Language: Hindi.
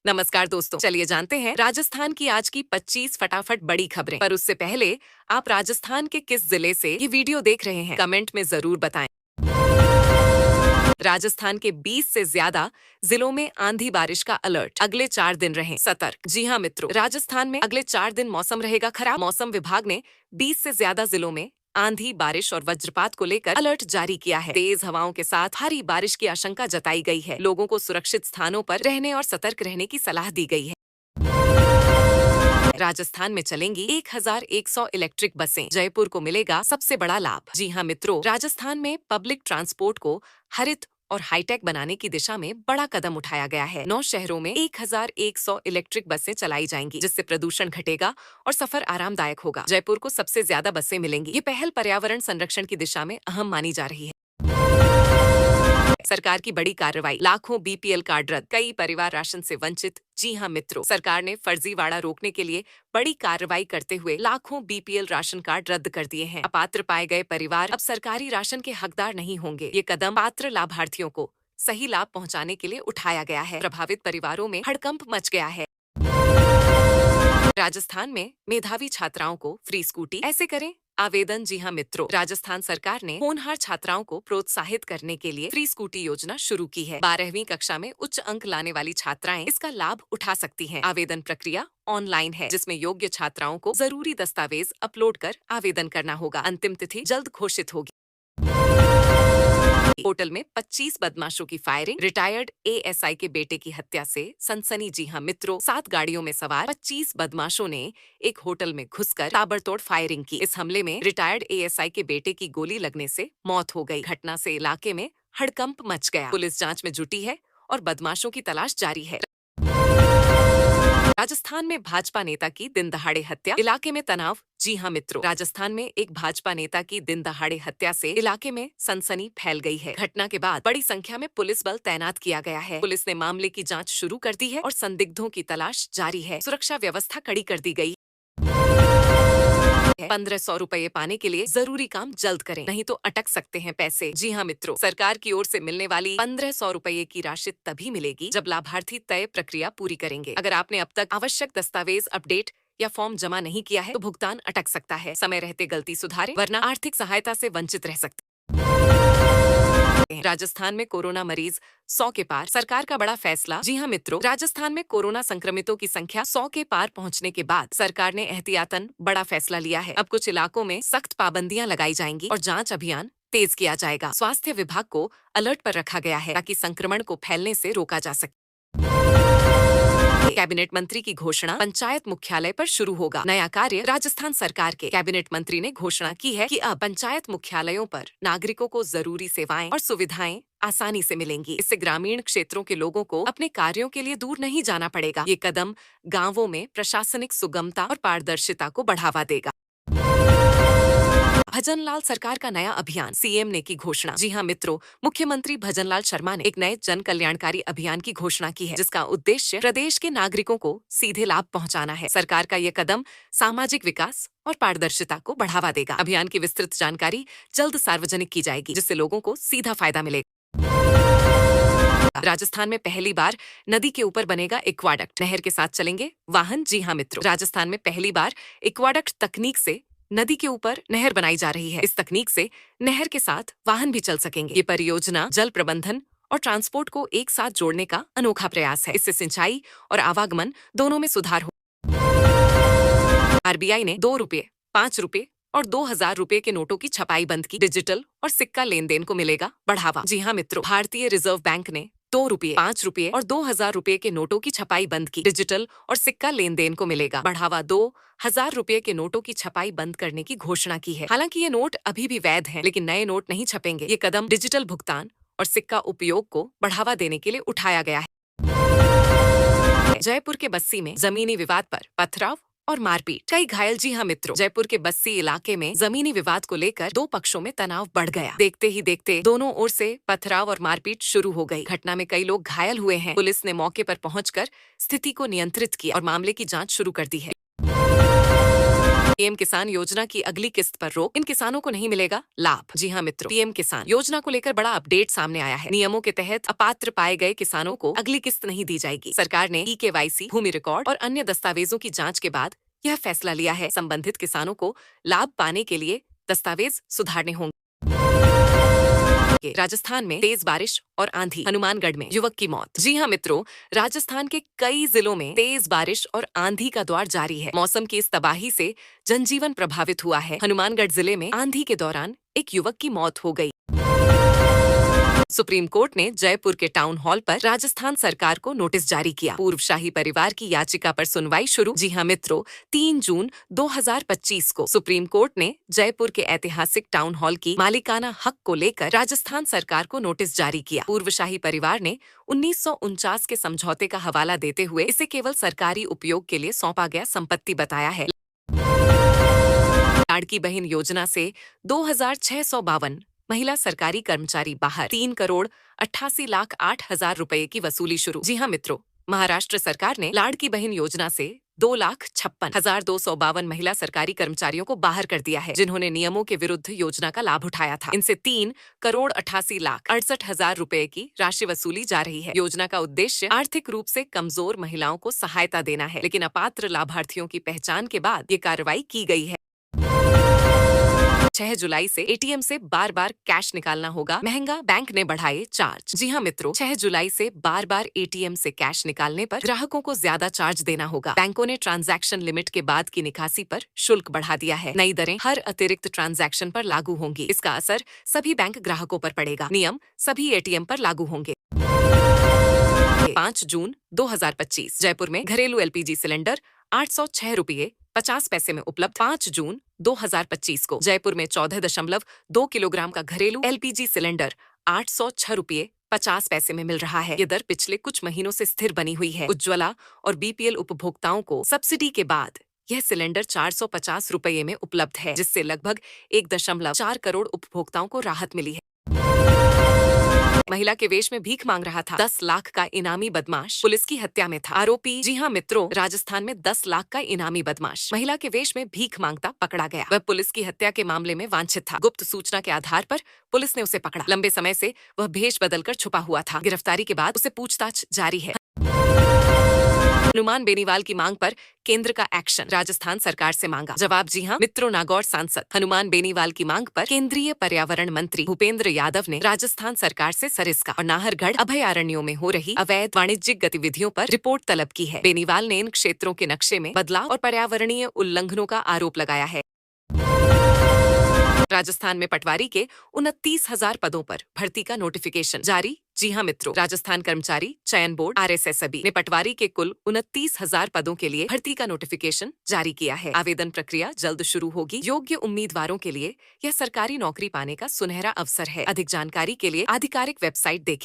नमस्कार दोस्तों, चलिए जानते हैं राजस्थान की आज की 25 फटाफट बड़ी खबरें। पर उससे पहले आप राजस्थान के किस जिले से ये वीडियो देख रहे हैं, कमेंट में जरूर बताएं। राजस्थान के 20 से ज्यादा जिलों में आंधी बारिश का अलर्ट, अगले 4 दिन रहें सतर्क। जी हाँ मित्रों, राजस्थान में अगले 4 दिन मौसम रहेगा खराब। मौसम विभाग ने 20 से ज्यादा जिलों में आंधी बारिश और वज्रपात को लेकर अलर्ट जारी किया है। तेज हवाओं के साथ भारी बारिश की आशंका जताई गई है। लोगों को सुरक्षित स्थानों पर रहने और सतर्क रहने की सलाह दी गई है। राजस्थान में चलेंगी 1100 इलेक्ट्रिक बसें, जयपुर को मिलेगा सबसे बड़ा लाभ। जी हाँ मित्रों, राजस्थान में पब्लिक ट्रांसपोर्ट को हरित और हाईटेक बनाने की दिशा में बड़ा कदम उठाया गया है। 9 शहरों में 1100 इलेक्ट्रिक बसें चलाई जाएंगी, जिससे प्रदूषण घटेगा और सफर आरामदायक होगा। जयपुर को सबसे ज्यादा बसें मिलेंगी। ये पहल पर्यावरण संरक्षण की दिशा में अहम मानी जा रही है। सरकार की बड़ी कार्रवाई, लाखों बीपीएल कार्ड रद्द, कई परिवार राशन से वंचित। जी हां मित्रों, सरकार ने फर्जीवाड़ा रोकने के लिए बड़ी कार्रवाई करते हुए लाखों बीपीएल राशन कार्ड रद्द कर दिए हैं। अपात्र पाए गए परिवार अब सरकारी राशन के हकदार नहीं होंगे। ये कदम पात्र लाभार्थियों को सही लाभ पहुंचाने के लिए उठाया गया है। प्रभावित परिवारों में हड़कंप मच गया है। राजस्थान में मेधावी छात्राओं को फ्री स्कूटी, ऐसे करें आवेदन। जी हाँ मित्रों, राजस्थान सरकार ने होनहार छात्राओं को प्रोत्साहित करने के लिए फ्री स्कूटी योजना शुरू की है। 12वीं कक्षा में उच्च अंक लाने वाली छात्राएं इसका लाभ उठा सकती हैं। आवेदन प्रक्रिया ऑनलाइन है, जिसमें योग्य छात्राओं को जरूरी दस्तावेज अपलोड कर आवेदन करना होगा। अंतिम तिथि जल्द घोषित होगी। होटल में 25 बदमाशों की फायरिंग, रिटायर्ड एएसआई के बेटे की हत्या से सनसनी। जी हां मित्रों, 7 गाड़ियों में सवार 25 बदमाशों ने एक होटल में घुसकर ताबड़तोड़ फायरिंग की। इस हमले में रिटायर्ड एएसआई के बेटे की गोली लगने से मौत हो गई। घटना से इलाके में हड़कंप मच गया। पुलिस जांच में जुटी है और बदमाशों की तलाश जारी है। राजस्थान में भाजपा नेता की दिन दहाड़े हत्या, इलाके में तनाव। जी हां मित्रों, राजस्थान में एक भाजपा नेता की दिन दहाड़े हत्या से इलाके में सनसनी फैल गई है। घटना के बाद बड़ी संख्या में पुलिस बल तैनात किया गया है। पुलिस ने मामले की जांच शुरू कर दी है और संदिग्धों की तलाश जारी है। सुरक्षा व्यवस्था कड़ी कर दी गई। 1500 रुपए पाने के लिए जरूरी काम जल्द करें, नहीं तो अटक सकते हैं पैसे। जी हाँ मित्रों, सरकार की ओर से मिलने वाली 1500 रुपए की राशि तभी मिलेगी जब लाभार्थी तय प्रक्रिया पूरी करेंगे। अगर आपने अब तक आवश्यक दस्तावेज अपडेट या फॉर्म जमा नहीं किया है तो भुगतान अटक सकता है। समय रहते गलती सुधारें, वरना आर्थिक सहायता से वंचित रह सकते हैं। राजस्थान में कोरोना मरीज 100 के पार, सरकार का बड़ा फैसला। जी हां मित्रों, राजस्थान में कोरोना संक्रमितों की संख्या 100 के पार पहुंचने के बाद सरकार ने एहतियातन बड़ा फैसला लिया है। अब कुछ इलाकों में सख्त पाबंदियां लगाई जाएंगी और जांच अभियान तेज किया जाएगा। स्वास्थ्य विभाग को अलर्ट पर रखा गया है ताकि संक्रमण को फैलने से रोका जा सके। कैबिनेट मंत्री की घोषणा, पंचायत मुख्यालय पर शुरू होगा नया कार्य। राजस्थान सरकार के कैबिनेट मंत्री ने घोषणा की है कि अब पंचायत मुख्यालयों पर नागरिकों को जरूरी सेवाएं और सुविधाएं आसानी से मिलेंगी। इससे ग्रामीण क्षेत्रों के लोगों को अपने कार्यों के लिए दूर नहीं जाना पड़ेगा। ये कदम गांवों में प्रशासनिक सुगमता और पारदर्शिता को बढ़ावा देगा। भजनलाल सरकार का नया अभियान, सीएम ने की घोषणा। जी हाँ मित्रों, मुख्यमंत्री भजनलाल शर्मा ने एक नए जन कल्याणकारी अभियान की घोषणा की है, जिसका उद्देश्य प्रदेश के नागरिकों को सीधे लाभ पहुंचाना है। सरकार का यह कदम सामाजिक विकास और पारदर्शिता को बढ़ावा देगा। अभियान की विस्तृत जानकारी जल्द सार्वजनिक की जाएगी, जिससे लोगों को सीधा फायदा मिलेगा। राजस्थान में पहली बार नदी के ऊपर बनेगा एक्वाडक्ट, नहर के साथ चलेंगे वाहन। जी हाँ मित्रों, राजस्थान में पहली बार एक्वाडक्ट तकनीक से नदी के ऊपर नहर बनाई जा रही है। इस तकनीक से नहर के साथ वाहन भी चल सकेंगे। ये परियोजना जल प्रबंधन और ट्रांसपोर्ट को एक साथ जोड़ने का अनोखा प्रयास है। इससे सिंचाई और आवागमन दोनों में सुधार हो। आरबीआई ने 2 रुपये, 5 रुपये और 2000 रुपये के नोटों की छपाई बंद की। डिजिटल और सिक्का लेन देन को मिलेगा बढ़ावा। जी हाँ मित्रों, भारतीय रिजर्व बैंक ने 2 रुपये, 5 रुपये और 2000 रुपये के नोटों की छपाई बंद की। डिजिटल और सिक्का लेन देन को मिलेगा बढ़ावा। 2000 रुपये के नोटों की छपाई बंद करने की घोषणा की है। हालांकि ये नोट अभी भी वैध हैं, लेकिन नए नोट नहीं छपेंगे। ये कदम डिजिटल भुगतान और सिक्का उपयोग को बढ़ावा देने के लिए उठाया गया है। जयपुर के बस्सी में जमीनी विवाद पर पथराव और मारपीट, कई घायल। जी हाँ मित्रों, जयपुर के बस्सी इलाके में जमीनी विवाद को लेकर 2 पक्षों में तनाव बढ़ गया। देखते ही देखते दोनों ओर से पथराव और मारपीट शुरू हो गई। घटना में कई लोग घायल हुए हैं। पुलिस ने मौके पर पहुंचकर स्थिति को नियंत्रित किया और मामले की जांच शुरू कर दी है। पीएम किसान योजना की अगली किस्त पर रोक, इन किसानों को नहीं मिलेगा लाभ। जी हां मित्रों, पीएम किसान योजना को लेकर बड़ा अपडेट सामने आया है। नियमों के तहत अपात्र पाए गए किसानों को अगली किस्त नहीं दी जाएगी। सरकार ने ई-केवाईसी, भूमि रिकॉर्ड और अन्य दस्तावेजों की जांच के बाद यह फैसला लिया है। संबंधित किसानों को लाभ पाने के लिए दस्तावेज सुधारने होंगे। राजस्थान में तेज बारिश और आंधी, हनुमानगढ़ में युवक की मौत। जी हां मित्रों, राजस्थान के कई जिलों में तेज बारिश और आंधी का दौर जारी है। मौसम की इस तबाही से जनजीवन प्रभावित हुआ है। हनुमानगढ़ जिले में आंधी के दौरान एक युवक की मौत हो गई। सुप्रीम कोर्ट ने जयपुर के टाउन हॉल पर राजस्थान सरकार को नोटिस जारी किया। पूर्व शाही परिवार की याचिका पर सुनवाई शुरू। जी हां मित्रों, 3 जून 2025 को सुप्रीम कोर्ट ने जयपुर के ऐतिहासिक टाउन हॉल की मालिकाना हक को लेकर राजस्थान सरकार को नोटिस जारी किया। पूर्व शाही परिवार ने 1949 के समझौते का हवाला देते हुए इसे केवल सरकारी उपयोग के लिए सौंपा गया संपत्ति बताया है। लाड़की बहन योजना से 2652 महिला सरकारी कर्मचारी बाहर, 3,88,08,000 रुपए की वसूली शुरू। जी हां मित्रों, महाराष्ट्र सरकार ने लाड़की बहन योजना से 2,56,252 महिला सरकारी कर्मचारियों को बाहर कर दिया है, जिन्होंने नियमों के विरुद्ध योजना का लाभ उठाया था। इनसे 3,88,68,000 रुपए की राशि वसूली जा रही है। योजना का उद्देश्य आर्थिक रूप से कमजोर महिलाओं को सहायता देना है, लेकिन अपात्र लाभार्थियों की पहचान के बाद ये कार्रवाई की गई है। 6 जुलाई से एटीएम से बार बार कैश निकालना होगा महंगा, बैंक ने बढ़ाए चार्ज। जी हां मित्रों, 6 जुलाई से बार बार एटीएम से कैश निकालने पर ग्राहकों को ज्यादा चार्ज देना होगा। बैंकों ने ट्रांजैक्शन लिमिट के बाद की निकासी पर शुल्क बढ़ा दिया है। नई दरें हर अतिरिक्त ट्रांजैक्शन पर लागू होंगी। इसका असर सभी बैंक ग्राहकों पर पड़ेगा। नियम सभी एटीएम पर लागू होंगे। 5 जून 2025 जयपुर में घरेलू एलपीजी सिलेंडर 806 रुपये 50 पैसे में उपलब्ध। 5 जून 2025 को जयपुर में 14.2 किलोग्राम का घरेलू एलपीजी सिलेंडर 806 रुपये 50 पैसे में मिल रहा है। ये दर पिछले कुछ महीनों से स्थिर बनी हुई है। उज्ज्वला और बीपीएल उपभोक्ताओं को सब्सिडी के बाद यह सिलेंडर 450 रुपये में उपलब्ध है, जिससे लगभग 1.4 करोड़ उपभोक्ताओं को राहत मिली है। महिला के वेश में भीख मांग रहा था। 10 लाख का इनामी बदमाश पुलिस की हत्या में था। आरोपी, जी हां मित्रों, राजस्थान में 10 लाख का इनामी बदमाश महिला के वेश में भीख मांगता पकड़ा गया। वह पुलिस की हत्या के मामले में वांछित था। गुप्त सूचना के आधार पर पुलिस ने उसे पकड़ा। लंबे समय से वह भेष बदलकर छुपा हुआ था। गिरफ्तारी के बाद उसे पूछताछ जारी है। हनुमान बेनीवाल की मांग पर केंद्र का एक्शन, राजस्थान सरकार से मांगा जवाब। जी हां मित्रों, नागौर सांसद हनुमान बेनीवाल की मांग पर केंद्रीय पर्यावरण मंत्री भूपेंद्र यादव ने राजस्थान सरकार से सरिस्का और नाहरगढ़ अभयारण्यों में हो रही अवैध वाणिज्यिक गतिविधियों पर रिपोर्ट तलब की है। बेनीवाल ने इन क्षेत्रों के नक्शे में बदलाव और पर्यावरणीय उल्लंघनों का आरोप लगाया है। राजस्थान में पटवारी के 29,000 पदों पर भर्ती का नोटिफिकेशन जारी। जी हां मित्रों, राजस्थान कर्मचारी चयन बोर्ड RSSB ने पटवारी के कुल 29,000 पदों के लिए भर्ती का नोटिफिकेशन जारी किया है। आवेदन प्रक्रिया जल्द शुरू होगी। योग्य उम्मीदवारों के लिए यह सरकारी नौकरी पाने का सुनहरा अवसर है। अधिक जानकारी के लिए आधिकारिक वेबसाइट देखें।